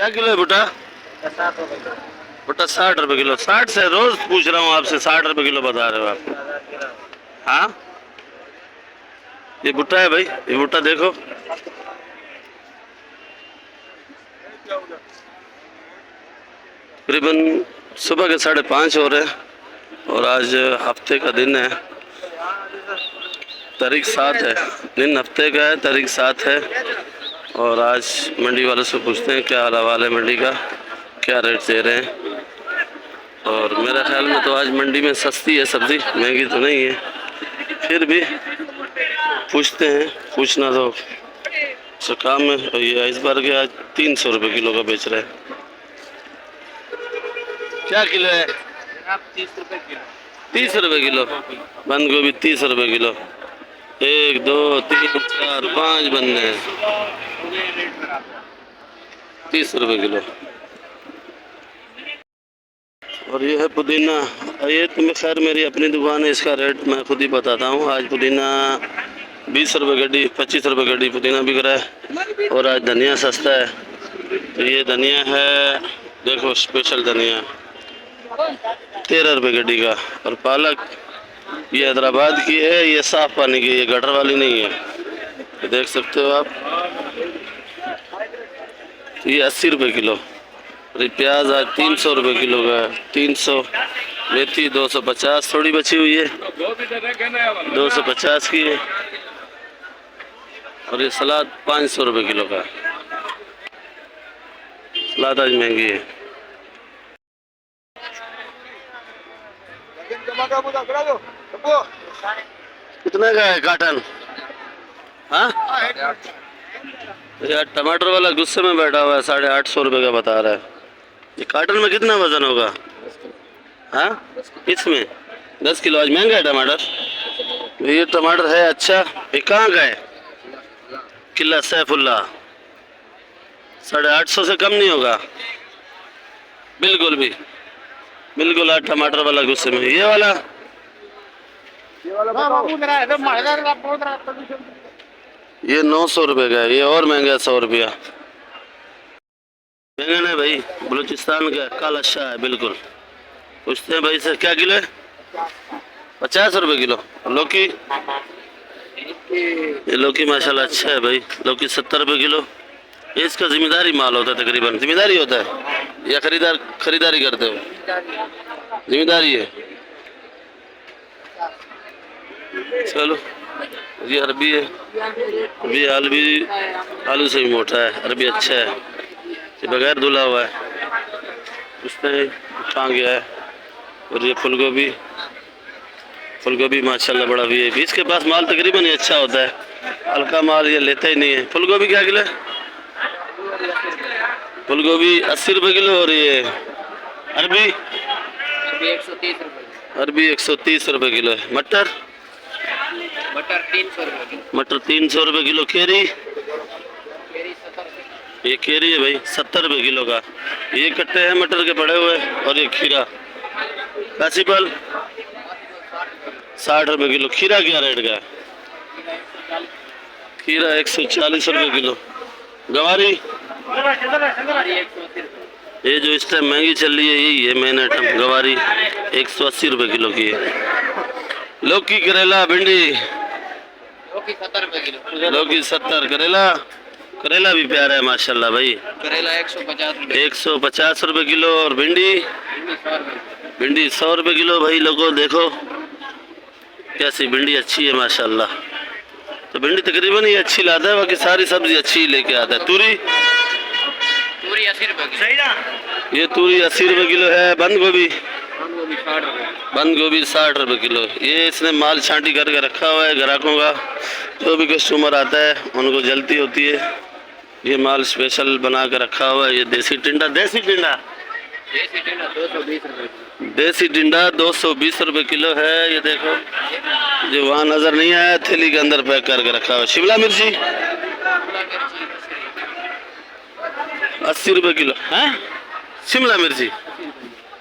क्या किलो है भुट्टा? भुट्टा 60 रुपए किलो। 60 से रोज पूछ रहा हूँ आपसे, 60 रुपए किलो बता रहे हो आप। हाँ, ये भुट्टा है भाई, ये भुट्टा देखो। करीबन सुबह के 5:30 हो रहे हैं और आज हफ्ते का दिन है, तारीख 7 है। दिन हफ्ते का है, तारीख 7 है। और आज मंडी वालों से पूछते हैं क्या हाल है मंडी का, क्या रेट दे रहे हैं। और मेरा ख्याल में तो आज मंडी में सस्ती है सब्ज़ी, महंगी तो नहीं है, फिर भी पूछते हैं, पूछना तो काम है। और ये इस बार के आज 300 रुपये किलो का बेच रहे हैं। क्या किलो है? 30 रुपए किलो। 30 रुपये किलो। बंद गोभी 30 रुपये किलो। 1 2 3 4 5 बंदे हैं, 30 रुपये किलो। और ये है पुदीना। ये तुम्हें खैर मेरी अपनी दुकान है, इसका रेट मैं खुद ही बताता हूँ। आज पुदीना 20 रुपये गड्डी, 25 रुपये गड्डी पुदीना बिक रहा है। और आज धनिया सस्ता है, तो ये धनिया है, देखो स्पेशल धनिया 13 रुपये गड्डी का। और पालक ये हैदराबाद की है, ये साफ पानी की, ये गटर वाली नहीं है, तो देख सकते हो आप। ये 80 रुपये किलो। और प्याज आज 300 रुपये किलो का है, 300। मेथी 250, थोड़ी बची हुई है, 250 की है। और ये सलाद 500 रुपये किलो का। सलाद आज महंगी है। कितने का है काटन? हाँ यार, टमाटर वाला गुस्से में बैठा हुआ है, 850 रुपये का बता रहा है। ये काटन में कितना वजन होगा? हाँ, इसमें 10 किलो। आज महंगा है टमाटर। ये टमाटर है अच्छा, ये कहाँ का है? किला सैफुल्ला। 850 से कम नहीं होगा बिल्कुल भी, बिल्कुल। आज टमाटर वाला गुस्से में। ये वाला ये 900 रुपये का है, ये और महंगा है 100 रुपया। बैंगन है भाई, बलूचिस्तान का काला शाह है बिल्कुल। पूछते हैं भाई से क्या किलो है? 50 रुपये किलो। लौकी, ये लौकी माशाल्लाह अच्छा है भाई। लौकी 70 रुपये किलो। ये इसका जिम्मेदारी माल होता है, तकरीबन जिम्मेदारी होता है या खरीदारी करते हो? जिम्मेदारी है। चलो, ये अरबी है, अभी आलू से भी मोटा है, अरबी अच्छा है, ये बगैर धुला हुआ है, उसमें टांग गया है। और ये फूलगोभी माशाल्लाह बड़ा भी है। इसके पास माल तकरीबन ही अच्छा होता है, हल्का माल ये लेता ही नहीं है। फूलगोभी क्या किलो है? फूलगोभी 80 रुपये किलो। और ये अरबी 130 रुपए। अरबी 130 रुपये किलो है। मटर 300 रुपए किलो। मटर 300 रुपये किलो। केरी, ये केरी है भाई 70 रुपये किलो का। ये कट्टे हैं मटर के पड़े हुए। और ये खीरा कासीपल 60 रुपये किलो। खीरा क्या रेट का है? खीरा 140 रुपये किलो। गवारी ये जो इस टाइम महंगी चल रही है, यही है मेन आइटम, गवारी 180 रुपये किलो की है। लौकी, करेला, भिंडी, लौकी 70 रुपए किलो। लौकी 70। करेला भी प्यारा है माशाल्लाह भाई। करेला 150 रुपये किलो। और भिंडी 100 रुपये किलो। भाई लोगों देखो कैसी भिंडी अच्छी है माशाल्लाह। तो भिंडी तकरीबन ये अच्छी लाता है, बाकी सारी सब्जी अच्छी ही लेके आता है। तूरी 80 रुपए किलो। सही ना? ये तूरी 80 रुपये किलो है। बंद गोभी 60 रुपए। बंद गोभी 60 रुपये किलो। ये इसने माल छांटी करके रखा हुआ है ग्राहकों का, जो भी कस्टमर आता है उनको जल्दी होती है, ये माल स्पेशल बना कर रखा हुआ है। ये देसी टिंडा 220 रुपये किलो है। ये देखो जो वहाँ नज़र नहीं आया, थैली के अंदर पैक करके रखा हुआ। शिमला मिर्ची 80 रुपये किलो है। शिमला मिर्ची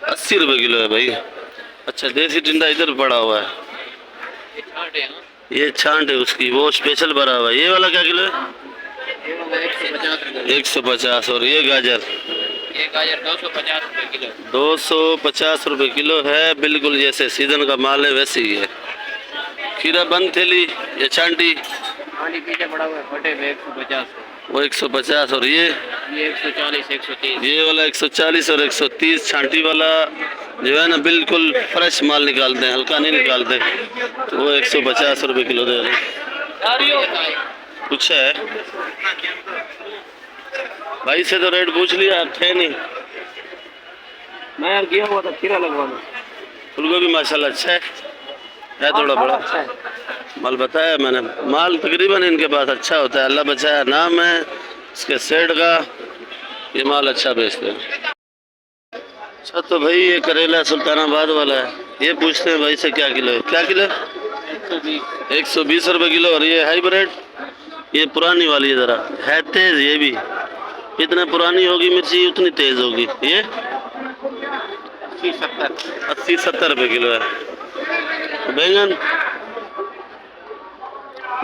80 रुपये किलो है भाई। अच्छा, देसी टिंडा इधर पड़ा हुआ है, ये छांट है उसकी, वो स्पेशल भरा हुआ है। ये वाला क्या किलो है? ₹150। 150। और ये गाजर? ये गाजर ₹250 किलो। 250 रुपये किलो है, बिल्कुल जैसे सीजन का माल है वैसे ही है। खीरा बंद थैली या छांटी? पानी पीछे पड़ा हुआ है फटे में 150। वो 150। और ये 140 130। ये वाला 140 और 130 छांटी वाला जो है ना, बिल्कुल फ्रेश माल निकालते हैं, हल्का नहीं निकालते, तो वो 150 रुपये किलो दे रहे हैं। कुछ है भाई से तो रेट पूछ लिया, थे नहीं। मैं यार गया हुआ था खीरा लगवाने। फूलगोभी माशाल्लाह अच्छा है थोड़ा बड़ा माल बताया मैंने। माल तकरीबन इनके पास अच्छा होता है, अल्लाह बचाया नाम है इसके सेठ का, ये माल अच्छा बेचते हैं। अच्छा तो भाई ये करेला सुल्तानाबाद वाला है, ये पूछते हैं भाई से क्या किलो है? क्या किलो? 120 रुपये किलो। और ये हाइब्रिड, ये पुरानी वाली है, ज़रा है तेज़ ये भी, इतने पुरानी होगी मिर्ची उतनी तेज़ होगी। ये 80-70 रुपये किलो है। बैंगन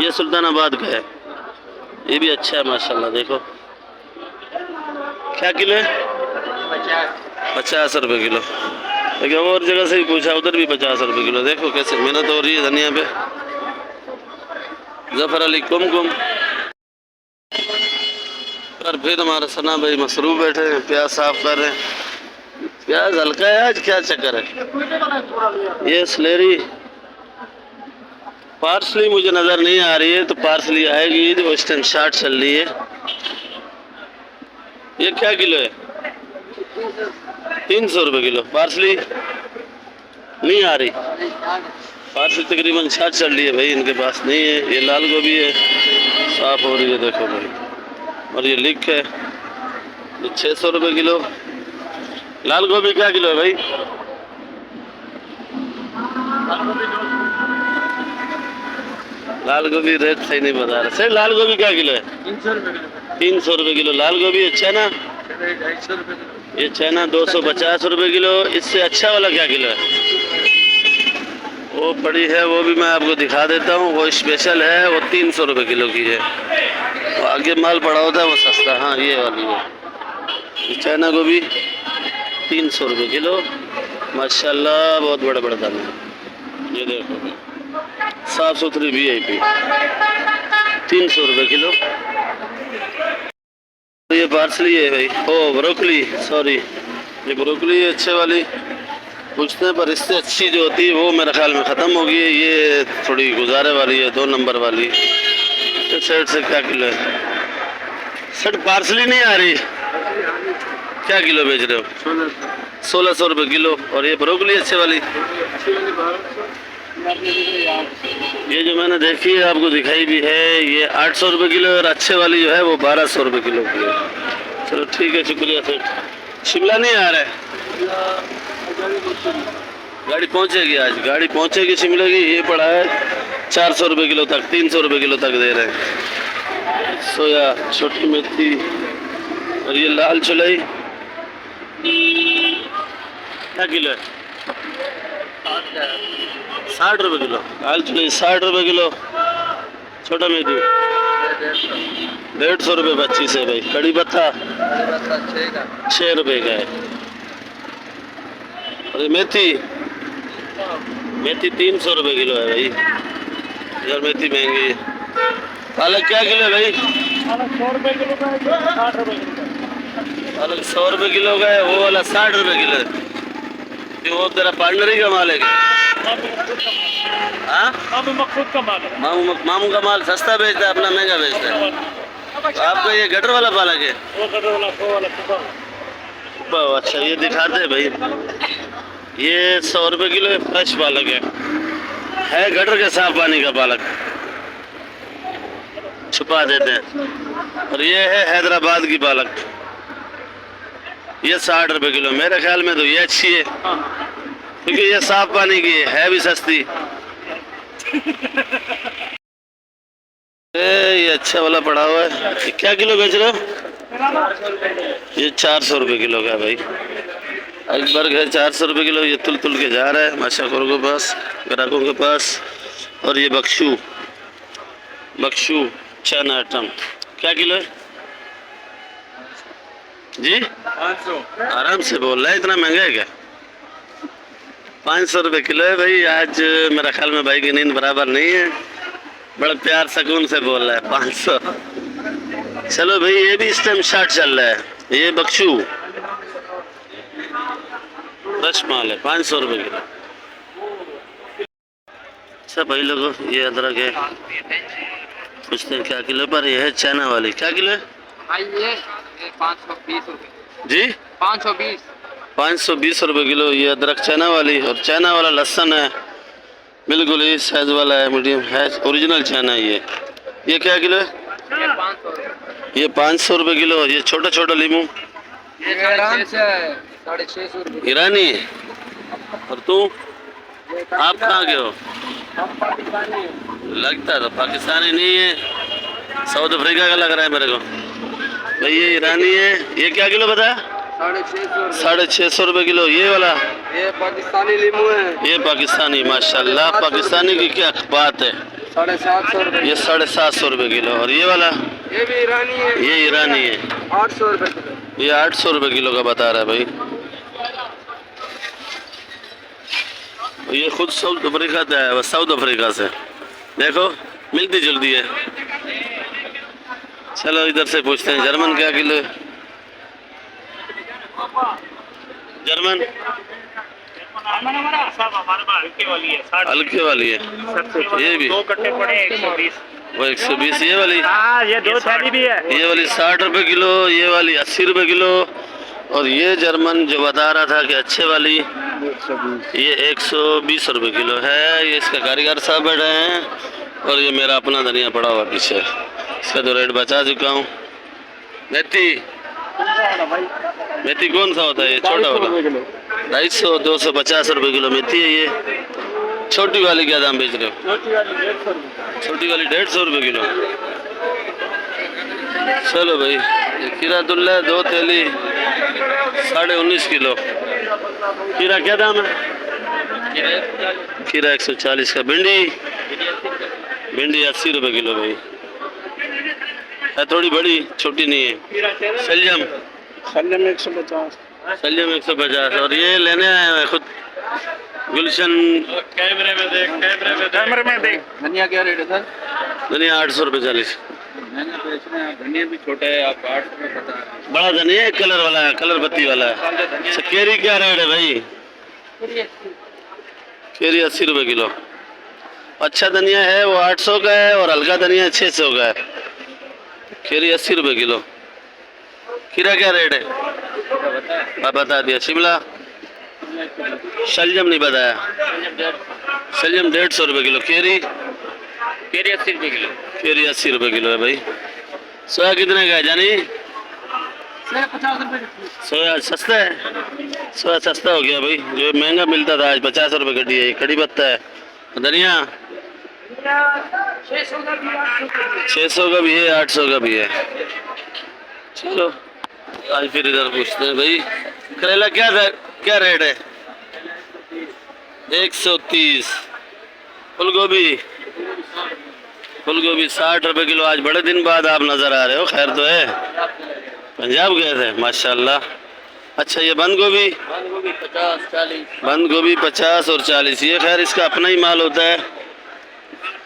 ये सुल्तानाबाद का है, ये भी अच्छा है माशाल्लाह। देखो क्या किलो है? 50 रुपये किलो। लेकिन और जगह से भी पूछा, उधर भी 50 रुपये किलो। देखो कैसे मेहनत हो रही है धनिया पे। जफर अली कुमकुम और फिर हमारा सना भाई मसरूफ बैठे हैं, प्याज साफ कर रहे हैं। प्याज हल्का है आज, क्या चक्कर है? ये स्लेरी पार्सली मुझे नज़र नहीं आ रही है, तो पार्सली आएगी जो वेस्टर्न शार्ट चल रही है। ये क्या किलो है? 300 रुपये किलो। पार्सली नहीं आ रही, पार्सली तकरीबन 60 चल रही है भाई, इनके पास नहीं है। ये लाल गोभी है, साफ हो रही है देखो भाई। और ये लिक है, ये 600 रुपये किलो। लाल गोभी क्या किलो है भाई? लाल गोभी रेट सही नहीं बता रहा सर। लाल गोभी क्या किलो है? 300 रुपये किलो लाल गोभी। अच्छा ना, ये चाइना 250 रुपये किलो। इससे अच्छा वाला क्या किलो है? वो पड़ी है, वो भी मैं आपको दिखा देता हूँ, वो स्पेशल है, वो 300 रुपये किलो की है। और आगे माल पड़ा होता है वो सस्ता। हाँ ये वाली है, ये चाइना गोभी 300 रुपये किलो माशाल्लाह, बहुत बड़े बड़े दाने हैं। ये देखो साफ़ सुथरी VIP 300 रुपये किलो। ये पार्सली है भाई, ओ ब्रोकली, सॉरी ये ब्रोकली है अच्छे वाली पूछते हैं, पर इससे अच्छी जो होती है वो मेरे ख्याल में ख़त्म हो गई है। ये थोड़ी गुजारे वाली है, 2 नंबर वाली। तो सेठ से क्या किलो है? सेठ पार्सली नहीं आ रही, क्या किलो बेच रहे हो? 1600 रुपये किलो। और ये ब्रोकली अच्छे वाली, ये जो मैंने देखी है आपको दिखाई भी है, ये 800 रुपये किलो। और अच्छे वाली जो है वो 1200 रुपये किलो की है। चलो ठीक है, शुक्रिया सेठ। शिमला नहीं आ रहा है? गाड़ी पहुंचेगी आज, गाड़ी पहुंचेगी शिमला की। ये पड़ा है 400 रुपये किलो तक, 300 रुपये किलो तक दे रहे हैं। सोया, छोटी मेथी और ये लाल चुलाई क्या किलो है? 60 रुपये किलो। लाल चुलाई 60 रुपये किलो। छोटा मेथी 150 रुपये 25 है भाई। कड़ी पत्ता 6 रुपये का है। और ये मेथी 300 रुपये किलो है भाई। यार मेथी महंगी है। पालक क्या किलो है भाई? पालक 100 रुपये किलो का है, वो वाला 60 रुपये किलो है। वो तेरा पार्टनर ही का माल है? हाँ मामू का माल सस्ता बेचता है, अपना महंगा बेचता है। तो आपका ये गटर वाला पालक है? अच्छा ये दिखाते हैं भाई, ये 100 रुपये किलो है, फ्रेश पालक है गटर के साफ पानी का पालक, छुपा देते हैं। और ये है हैदराबाद की पालक, ये 60 रुपये किलो। मेरे ख्याल में तो ये अच्छी है, क्योंकि ये साफ पानी की है भी सस्ती। ये अच्छा वाला पड़ा हुआ है। ये क्या किलो बेच रहे हो? ये 400 रुपये किलो का है भाई। आइसबर्ग है 400 रुपये किलो। ये तुल के जा रहा है माशाखोरों के पास, ग्राहकों के पास। और ये बख्शू चाइना आइटम क्या किलो है? जी 500। आराम से बोल रहा है, इतना महंगा है क्या? 500 रुपये किलो है भाई। आज मेरा ख्याल में भाई की नींद बराबर नहीं है, बड़ा प्यार सुकून से बोल रहा है 500। चलो भाई, ये भी इस टाइम शार्ट चल रहा है, ये बख्शू फ्रेश माल है, 500 रुपये किलो। अच्छा भाई लोगों, ये अदरक है, पूछते हैं क्या किलो पर। ये है चाइना वाली, क्या किलो है भाई ये 520 रुपये। जी? 520। 520 रुपये किलो ये अदरक चाइना वाली। और चाइना वाला लहसुन है, बिल्कुल ही साइज वाला है, मीडियम है, ओरिजिनल चाइना। ये क्या किलो है? ये 500 रुपये। ये 500 रुपये किलो। ये छोटा छोटा लीमू ये 650 रुपये। ईरानी है। और तू, आप कहाँ के हो? लगता तो पाकिस्तानी नहीं है, साउथ अफ्रीका का लग रहा है मेरे को। भाई ये ईरानी है। ये क्या किलो बताया? 650। 650 रुपये किलो ये वाला। ये पाकिस्तानी लीमू है। ये पाकिस्तानी, माशाल्लाह पाकिस्तानी की क्या बात है। 750 रुपये। ये 750 रुपये किलो। और ये वाला? ये भी ईरानी है। ये ईरानी है, 800 रुपये किलो। ये 800 रुपये किलो का बता रहा है भाई। ये खुद साउथ अफ्रीका से आया, बस साउथ अफ्रीका से। देखो मिलती जुलती है। चलो इधर से पूछते हैं, जर्मन क्या किलो है? जर्मन हल्के वाली है, ये भी दो कट्टे पड़े 120। वो 120। ये वाली? हाँ, ये 2 थैली भी है। ये वाली 60 रुपये किलो, ये वाली 80 रुपये किलो। और ये जर्मन जो बता रहा था कि अच्छे वाली, ये 120 रुपये किलो है। ये इसका कारीगर साहब बैठे हैं। और ये मेरा अपना धनिया पड़ा हुआ पीछे, इसका तो रेट बचा चुका हूँ। मेथी, मेथी कौन सा होता है? ये छोटा वाला 250 250 रुपये किलो मेथी है ये। छोटी वाली क्या दाम बेच रहे हो? छोटी वाली 150 रुपये किलो। चलो भाई, ये खीरा दुल्ला 2 थैली 19.5 किलो। खीरा क्या दाम है? खीरा 140 का। भिंडी, भिंडी 80 रुपये किलो भाई, है थोड़ी बड़ी, छोटी नहीं है। शलजम, शलजम 150। शलजम 150। और ये लेने आए हैं खुद गुलशन। कैमरे में देख, कैमरे में देख। धनिया क्या रेट है सर? धनिया 800 रुपये 40। महंगा बेच रहे हैं। धनिया भी छोटा है, आप 800 में बता रहे हैं। बड़ा धनिया है, कलर वाला है, कलर पत्ती वाला है। अच्छा, केरी क्या रेट है भाई? केरी 80 रुपये किलो। अच्छा धनिया है वो 800 का है, और हल्का धनिया 600 का है। केरी 80 रुपये किलो। खीरा क्या रेट है? आप बता दिया। शिमला, शलजम नहीं बताया। शलजम 150 रुपये किलो। केरी, केरी 80 रुपये किलो। केरी 80 रुपये किलो है भाई। सोया कितने का है जानी? 50 रुपये किलो। सोया सस्ता है, सोया सस्ता हो गया भाई। जो महंगा मिलता था आज 50 रुपये गड्डी है। कड़ी पत्ता है। धनिया 600 का भी 800 का भी। 600 का भी है, 800 का भी है। चलो आज फिर इधर पूछते हैं भाई, करेला क्या रेट है? 130। फूल गोभी, फूल गोभी 60 रुपये किलो। आज बड़े दिन बाद आप नज़र आ रहे हो, खैर तो है। पंजाब गए थे माशाल्लाह। अच्छा ये बंद गोभी? बंद गोभी 50 40। बंद गोभी 50 और 40। ये खैर इसका अपना ही माल होता है।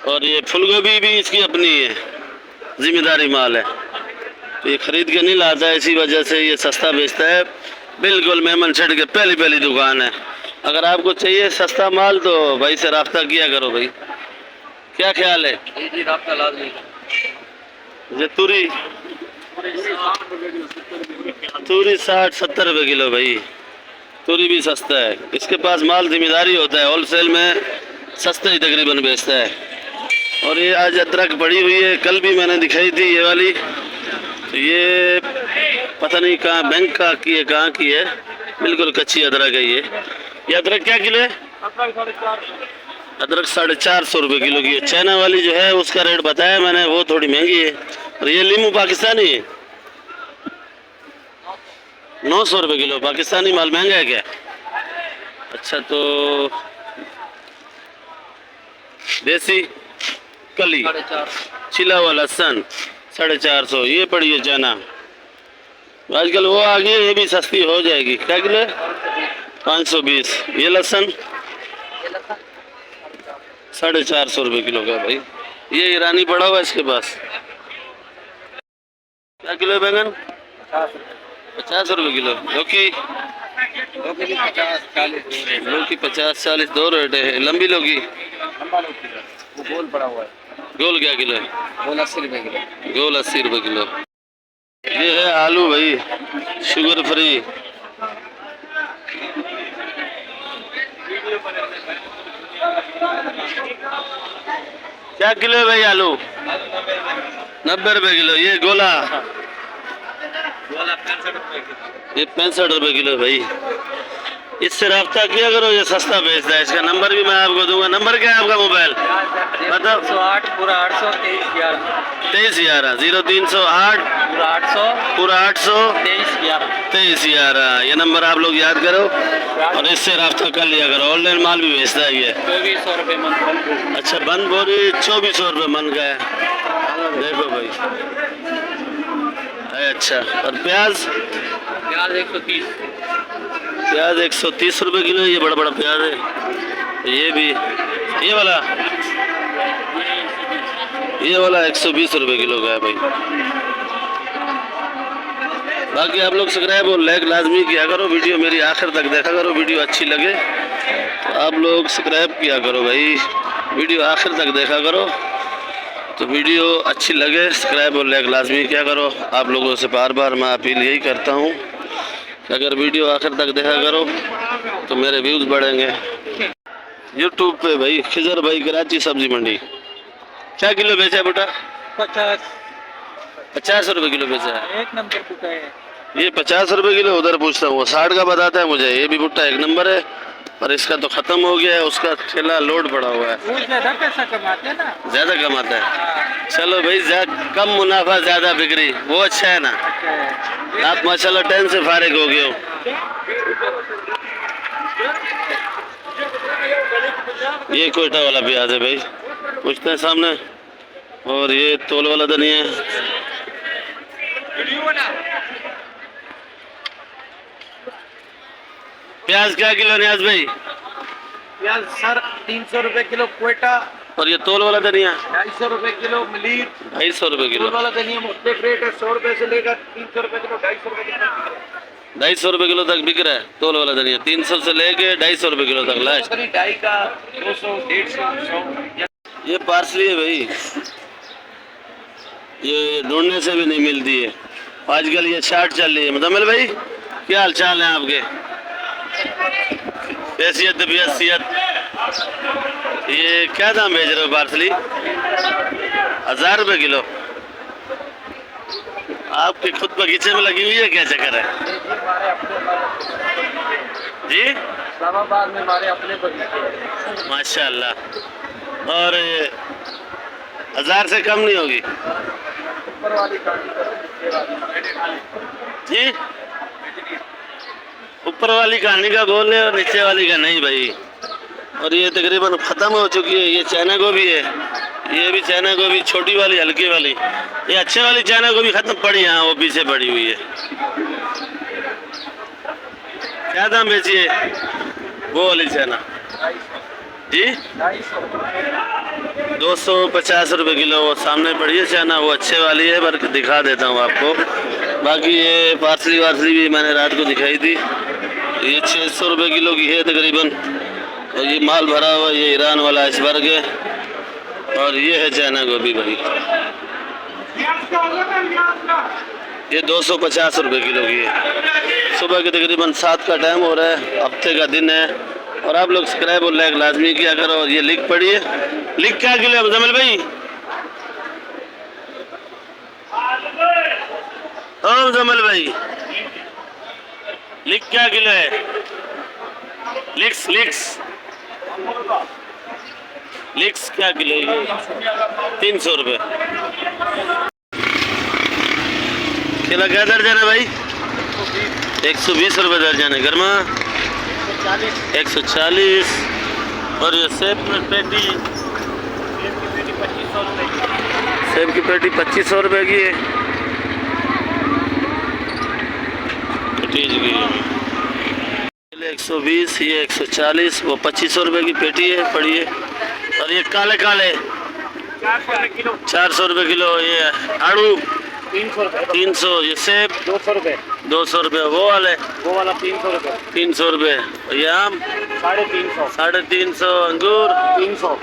और ये फूल गोभी भी इसकी अपनी है, जिम्मेदारी माल है। तो ये खरीद के नहीं लाता है, इसी वजह से ये सस्ता बेचता है। बिल्कुल मेमन सेठ के पहली दुकान है। अगर आपको चाहिए सस्ता माल तो भाई से रब्ता किया करो भाई। क्या ख्याल है? जी राब्ता लाजमी। ये तुरी, तुरी 60-70 रुपये किलो भाई। तुरी भी सस्ता है, इसके पास माल जिम्मेदारी होता है, होलसेल में सस्ता ही तकरीबन बेचता है। और ये आज अदरक पड़ी हुई है, कल भी मैंने दिखाई थी ये वाली। तो ये पता नहीं कहाँ बैंक का की है, कहाँ की है, बिल्कुल कच्ची अदरक है ये अदरक क्या किलो है? अदरक 450 रुपये किलो की है। चाइना वाली जो है उसका रेट बताया मैंने, वो थोड़ी महंगी है। और ये लीमू पाकिस्तानी है, 900 रुपये किलो। पाकिस्तानी माल महंगा है क्या? अच्छा तो देसी कली 450। छिला हुआ लहसन 450। ये पड़ी है चाइना, आजकल वो आ गई, ये भी सस्ती हो जाएगी। क्या किलो है? 520। ये लहसुन 450 रुपये किलो का है भाई। ये ईरानी पड़ा हुआ है इसके पास। क्या किलो है बैंगन? 50 रुपये किलो। लौकी? लौकी 50-40 लौकी 50-40 दो रेट है। लंबी लौकी लंबा लौकी है, वो गोल पड़ा हुआ है, गोल क्या किलो है? गोल 80 रुपए किलो। गोल 80 रुपये किलो। ये है आलू भाई, शुगर फ्री। क्या किलो है भाई आलू? 90 रुपये किलो। ये गोला? ये 65 रुपये किलो भाई। इससे रब्ता किया करो, ये सस्ता बेचता है। इसका नंबर भी मैं आपको दूंगा। नंबर क्या है आपका मोबाइल? मतलब 108 पूरा 800 2311 2311 0308 पूरा 800 पूरा 800 2311 2311। ये नंबर आप लोग याद करो और इससे रब्ता कर लिया करो। ऑनलाइन माल भी बेचता है ये। 2400 रुपये मन। अच्छा, बंद बोरी 2400 रुपये मन का है। देखो भाई है। अच्छा, और प्याज? प्याज 130। प्याज 130 रुपये किलो। ये बड़ा बड़ा प्याज है। ये भी, ये वाला 120 रुपये किलो का है भाई। बाकी आप लोग सब्सक्राइब और लाइक लाजमी किया करो। वीडियो मेरी आखिर तक देखा करो। वीडियो अच्छी लगे तो आप लोग सब्सक्राइब किया करो भाई। वीडियो आखिर तक देखा करो तो वीडियो अच्छी लगे सब्सक्राइब और लाइक लाजमी किया करो। आप लोगों से बार बार मैं अपील यही करता हूँ कि अगर वीडियो आखिर तक देखा करो तो मेरे व्यूज़ बढ़ेंगे। यूट्यूब पे भाई खिजर भाई कराची सब्जी मंडी। क्या किलो बेचा है बेटा? 50 रुपये किलो बेचा है। एक नंबर बुका है ये 50 रुपये किलो उधर पूछता हूँ, वो 60 का बताता है मुझे। ये भी भुट्टा एक नंबर है, पर इसका तो ख़त्म हो गया है। उसका ठेला लोड पड़ा हुआ है। वो ज़्यादा पैसा कमाते हैं ना। ज़्यादा कमाता है। चलो भाई, कम मुनाफा ज़्यादा बिक्री, वो अच्छा है ना। आप माशाल्लाह 10 से फारिग हो गए हो। ये कोयटा वाला प्याज है भाई, पूछते हैं सामने। और ये तोल वाला धनिया है। प्याज क्या किलो नियाज भाई? प्याज सर 300 रुपये किलो कोयटा। और ये तोल वाला धनिया 250 रुपये किलो मिलीर। 250 रुपये किलो। तोल वाला धनिया मुख्तलिफ रेट है, 100 रुपये से लेकर 300 रुपये किलो, 250 रुपये किलो। 250 रुपये किलो तक बिक रहा है तोल वाला धनिया। 300 से लेके 250 रुपये किलो तक लास्ट। 2.5 का 200 150 100। ये पार्सली है भाई, ये ढूंढने से भी नहीं मिलती है आजकल। ये चाट चल रही है। मुदम्मिल भाई क्या हाल चाल है आपके? हैसियत तबीयत? ये क्या दाम बेच रहे हो पार्सली? 1000 रुपये किलो। आपके खुद बगीचे में लगी हुई है, क्या चक्कर है जी? इस्लामाबाद में हमारे अपने बगीचे। माशाल्लाह। और 1000 से कम नहीं होगी ऊपर वाली जी? ऊपर वाली कहानी का बोल रहे और नीचे वाली का नहीं भाई। और ये तकरीबन ख़त्म हो चुकी है। ये चाइना गोभी है, ये भी चाइना गोभी छोटी वाली हल्की वाली। ये अच्छे वाली चाइना गोभी ख़त्म पड़ी है, वो पीछे पड़ी हुई है। क्या दाम बेची है वो वाली चाइना जी? 250 रुपये किलो। वो सामने पड़ी है चाइना, वो अच्छे वाली है, पर दिखा देता हूँ आपको। बाकी ये पार्सली वार्सली भी मैंने रात को दिखाई थी। ये 600 रुपये किलो की है तकरीबन। और ये माल भरा हुआ, ये ईरान वाला आइसबर्ग है। और ये है चाइना गोभी भाई, ये 250 रुपये किलो की है। सुबह के तकरीबन 7 का टाइम हो रहा है, हफ्ते का दिन है। और आप लोग सब्सक्राइब और लाइक लाजमी किया करो। और ये लिख पड़ी है। लिख क्या किलो है मुजम्मिल भाई? ओ मुजम्मिल भाई, लिख क्या किलो है? लिक्स क्या किलो है? 300 रुपये। केला क्या दर्जन है भाई? 120 रुपये दर्जन है। गर्मा 140। और ये सेब की पेटी 2500 रुपये की है। 120, ये 140, वो 2500 रुपये की पेटी है पड़ी है। और ये काले काले 400 रुपए किलो। 400 रुपये किलो। ये आड़ू 300 रुपए। 300, ये सेब 200 रुपए। 200 रुपये, वो वाले वो वाला 300 रुपए। 300 रुपये। ये आम 350। 350, अंगूर 300।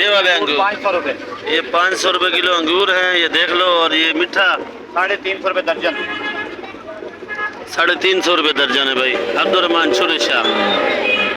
ये वाले अंगूर 500 रुपए। ये 500 रुपये किलो अंगूर हैं, ये देख लो। और ये मीठा 350 रुपए दर्जन। 350 रुपये दर्जन है भाई। अब्दुल रहमान शुर शाह।